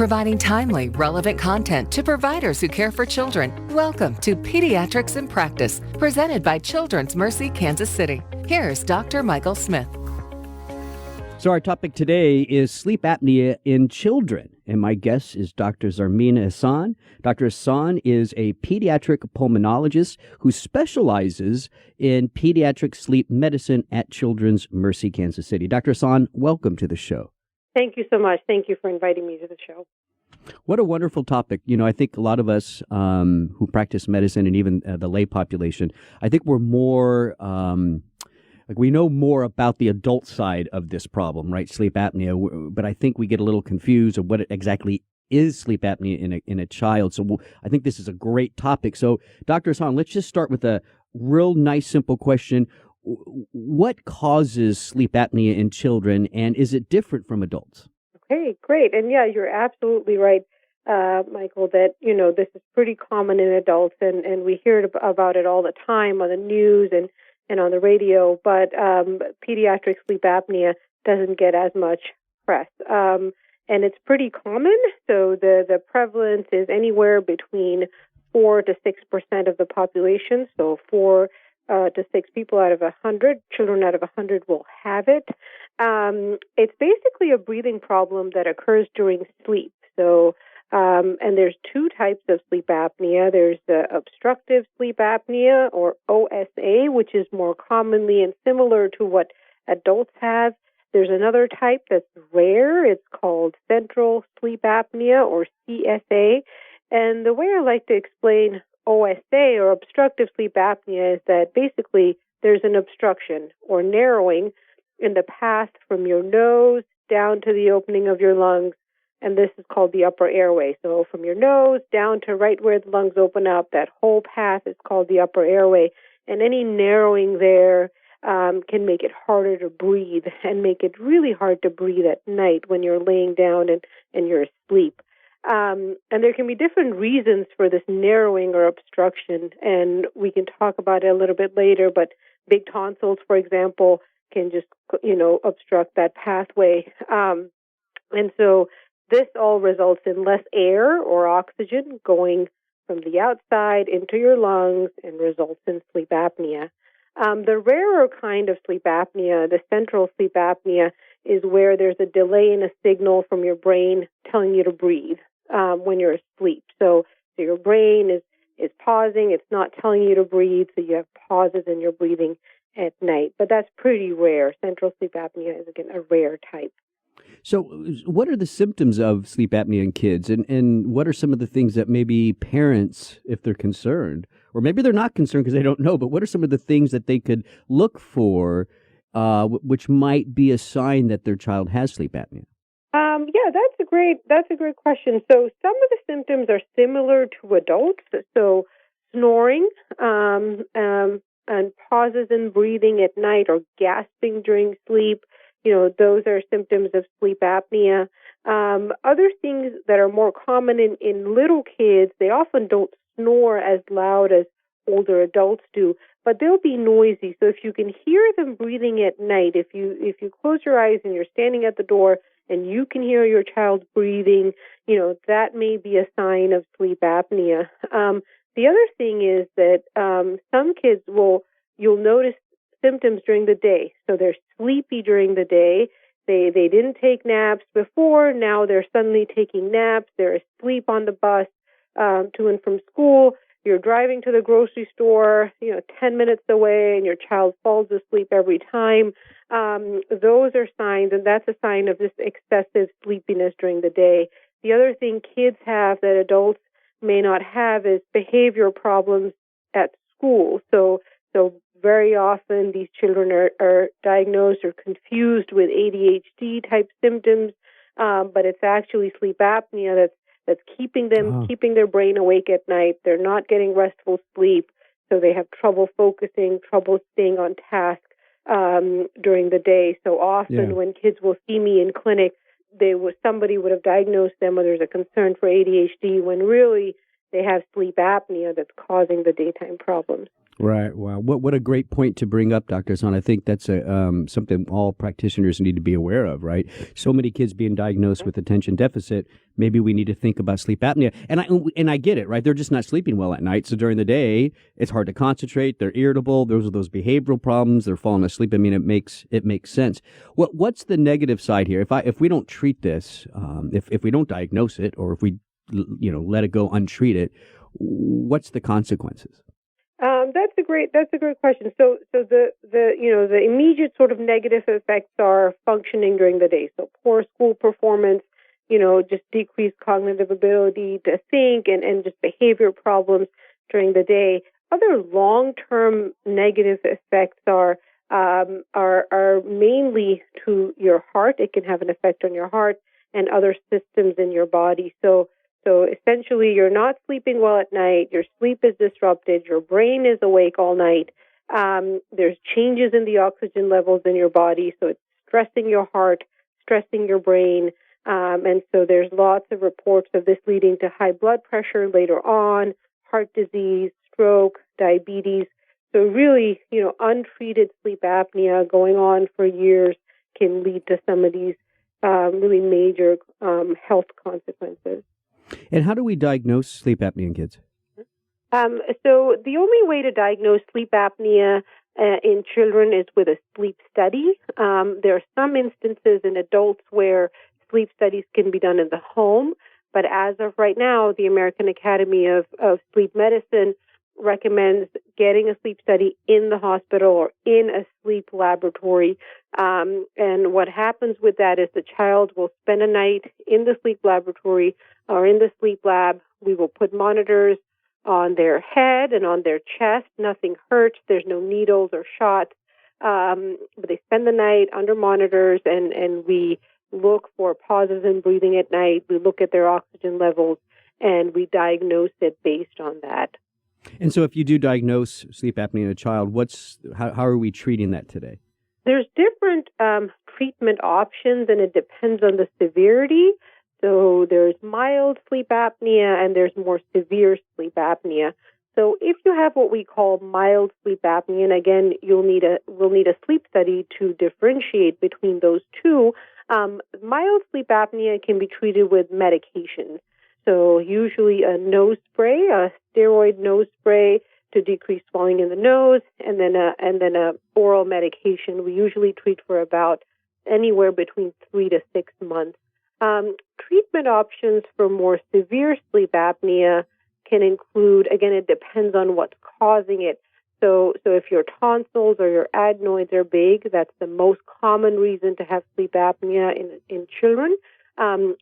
providing timely, relevant content to providers who care for children. Welcome to Pediatrics in Practice, presented by Children's Mercy Kansas City. Here's Dr. Michael Smith. So our topic today is sleep apnea in children, and my guest is Dr. Zarmina Ehsan. Dr. Ehsan is a pediatric pulmonologist who specializes in pediatric sleep medicine at Children's Mercy Kansas City. Dr. Ehsan, welcome to the show. Thank you so much. Thank you for inviting me to the show. What a wonderful topic. You know, I think a lot of us who practice medicine and even the lay population, I think we're more... we know more about the adult side of this problem, right? Sleep apnea, but I think we get a little confused of what exactly is sleep apnea in a child. So I think this is a great topic. So Dr. Ehsan, let's just start with a real nice, simple question. What causes sleep apnea in children, and is it different from adults? Okay, great. And yeah, you're absolutely right, Michael, that, this is pretty common in adults, and we hear about it all the time on the news and on the radio, but pediatric sleep apnea doesn't get as much press. And it's pretty common, so the prevalence is anywhere between 4 to 6% of the population, so 4 to 6 people out of 100, children out of 100 will have it. It's basically a breathing problem that occurs during sleep. So, and there's 2 types of sleep apnea. There's the obstructive sleep apnea, or OSA, which is more commonly and similar to what adults have. There's another type that's rare. It's called central sleep apnea, or CSA. And the way I like to explain OSA, or obstructive sleep apnea, is that basically there's an obstruction or narrowing in the path from your nose down to the opening of your lungs, and this is called the upper airway. So from your nose down to right where the lungs open up, that whole path is called the upper airway, and any narrowing there can make it harder to breathe and make it really hard to breathe at night when you're laying down and you're asleep. And there can be different reasons for this narrowing or obstruction, and we can talk about it a little bit later, but big tonsils, for example, can just, obstruct that pathway. And so this all results in less air or oxygen going from the outside into your lungs and results in sleep apnea. The rarer kind of sleep apnea, the central sleep apnea, is where there's a delay in a signal from your brain telling you to breathe when you're asleep. So your brain is pausing, it's not telling you to breathe, so you have pauses in your breathing at night. But that's pretty rare. Central sleep apnea is, again, a rare type. So what are the symptoms of sleep apnea in kids, and what are some of the things that maybe parents, if they're concerned, or maybe they're not concerned because they don't know, but what are some of the things that they could look for which might be a sign that their child has sleep apnea? Yeah, that's a great question. So some of the symptoms are similar to adults. So snoring and pauses in breathing at night, or gasping during sleep, those are symptoms of sleep apnea. Other things that are more common in little kids, they often don't snore as loud as older adults do, but they'll be noisy. So if you can hear them breathing at night, if you close your eyes and you're standing at the door and you can hear your child breathing, that may be a sign of sleep apnea. The other thing is that some kids you'll notice symptoms during the day. So they're sleepy during the day. They didn't take naps before. Now they're suddenly taking naps. They're asleep on the bus to and from school. You're driving to the grocery store, 10 minutes away, and your child falls asleep every time. Those are signs, and that's a sign of this excessive sleepiness during the day. The other thing kids have that adults may not have is behavior problems at school. So very often these children are diagnosed or confused with ADHD type symptoms, but it's actually sleep apnea that's keeping their brain awake at night. They're not getting restful sleep, so they have trouble focusing, trouble staying on task during the day. So often when kids will see me in clinic, somebody would have diagnosed them, or there's a concern for ADHD, when really they have sleep apnea that's causing the daytime problems. Right. Wow. What a great point to bring up, Dr. Ehsan. I think that's something all practitioners need to be aware of, right? So many kids being diagnosed with attention deficit. Maybe we need to think about sleep apnea. And I get it, right? They're just not sleeping well at night. So during the day, it's hard to concentrate. They're irritable. Those are those behavioral problems. They're falling asleep. I mean, it makes sense. What's the negative side here? If we don't treat this, if we don't diagnose it, or if we let it go untreated, what's the consequences? That's a great question. So the immediate sort of negative effects are functioning during the day. So poor school performance, just decreased cognitive ability to think, and just behavior problems during the day. Other long-term negative effects are mainly to your heart. It can have an effect on your heart and other systems in your body. So essentially, you're not sleeping well at night. Your sleep is disrupted. Your brain is awake all night. There's changes in the oxygen levels in your body, so it's stressing your heart, stressing your brain. And so there's lots of reports of this leading to high blood pressure later on, heart disease, stroke, diabetes. So really, untreated sleep apnea going on for years can lead to some of these really major health consequences. And how do we diagnose sleep apnea in kids? So the only way to diagnose sleep apnea in children is with a sleep study. There are some instances in adults where sleep studies can be done in the home, but as of right now, the American Academy of Sleep Medicine recommends getting a sleep study in the hospital or in a sleep laboratory. And what happens with that is the child will spend a night in the sleep laboratory or in the sleep lab. We will put monitors on their head and on their chest. Nothing hurts. There's no needles or shots. But they spend the night under monitors, and we look for pauses in breathing at night. We look at their oxygen levels, and we diagnose it based on that. And so if you do diagnose sleep apnea in a child, how are we treating that today? There's different treatment options, and it depends on the severity. So there's mild sleep apnea, and there's more severe sleep apnea. So if you have what we call mild sleep apnea, and again, we'll need a sleep study to differentiate between those two. Mild sleep apnea can be treated with medications. So usually a nose spray, a steroid nose spray to decrease swelling in the nose, and then a oral medication. We usually treat for about anywhere between 3 to 6 months. Treatment options for more severe sleep apnea can include, again, it depends on what's causing it. So if your tonsils or your adenoids are big, that's the most common reason to have sleep apnea in children.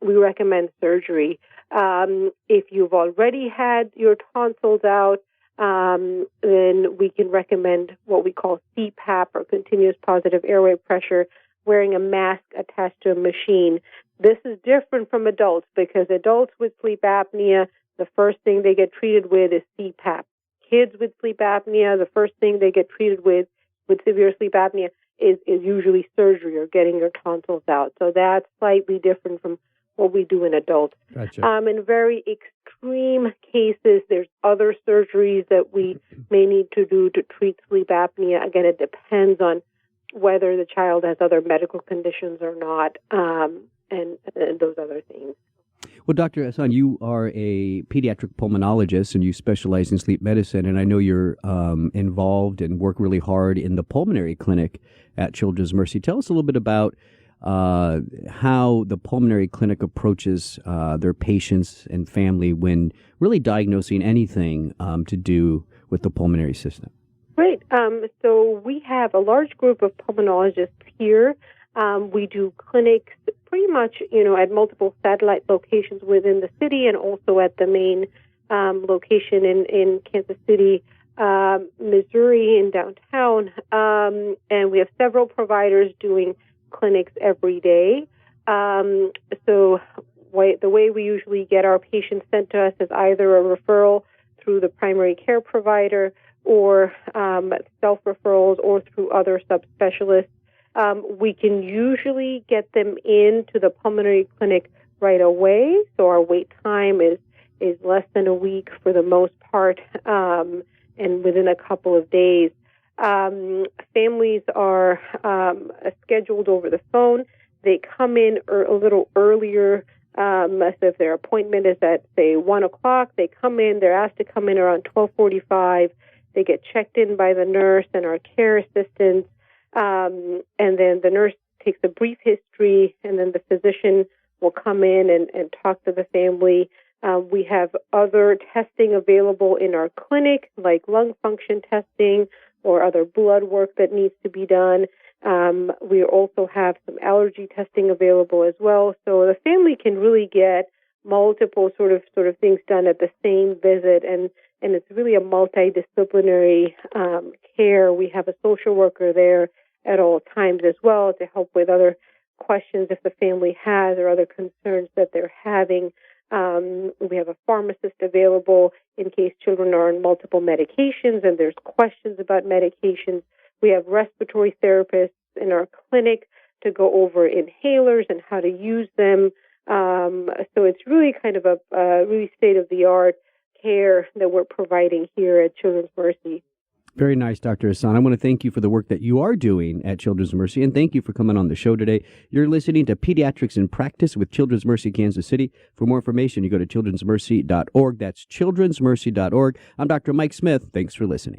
We recommend surgery. If you've already had your tonsils out, then we can recommend what we call CPAP, or continuous positive airway pressure, wearing a mask attached to a machine. This is different from adults, because adults with sleep apnea, the first thing they get treated with is CPAP. Kids with sleep apnea, the first thing they get treated with severe sleep apnea is usually surgery or getting your tonsils out. So that's slightly different from what we do in adults. Gotcha. In very extreme cases, there's other surgeries that we may need to do to treat sleep apnea. Again, it depends on whether the child has other medical conditions or not, and those other things. Well, Dr. Ehsan, you are a pediatric pulmonologist, and you specialize in sleep medicine, and I know you're involved and work really hard in the pulmonary clinic at Children's Mercy. Tell us a little bit about how the pulmonary clinic approaches their patients and family when really diagnosing anything to do with the pulmonary system. Great. So we have a large group of pulmonologists here. We do clinics pretty much, at multiple satellite locations within the city, and also at the main location in Kansas City, Missouri, in downtown. And we have several providers doing clinics every day. So the way we usually get our patients sent to us is either a referral through the primary care provider, or self-referrals, or through other subspecialists. We can usually get them into the pulmonary clinic right away, so our wait time is less than a week for the most part. and within a couple of days. Families are scheduled over the phone. They come in a little earlier. So if their appointment is at, say, 1 o'clock, they come in. They're asked to come in around 12:45. They get checked in by the nurse and our care assistants. And then the nurse takes a brief history, and then the physician will come in and talk to the family. We have other testing available in our clinic, like lung function testing or other blood work that needs to be done. We also have some allergy testing available as well. So the family can really get multiple sort of things done at the same visit, and it's really a multidisciplinary care. We have a social worker there at all times as well to help with other questions if the family has or other concerns that they're having. We have a pharmacist available in case children are on multiple medications and there's questions about medications. We have respiratory therapists in our clinic to go over inhalers and how to use them. So it's really kind of a really state-of-the-art care that we're providing here at Children's Mercy. Very nice, Dr. Ehsan. I want to thank you for the work that you are doing at Children's Mercy, and thank you for coming on the show today. You're listening to Pediatrics in Practice with Children's Mercy Kansas City. For more information, you go to childrensmercy.org. That's childrensmercy.org. I'm Dr. Mike Smith. Thanks for listening.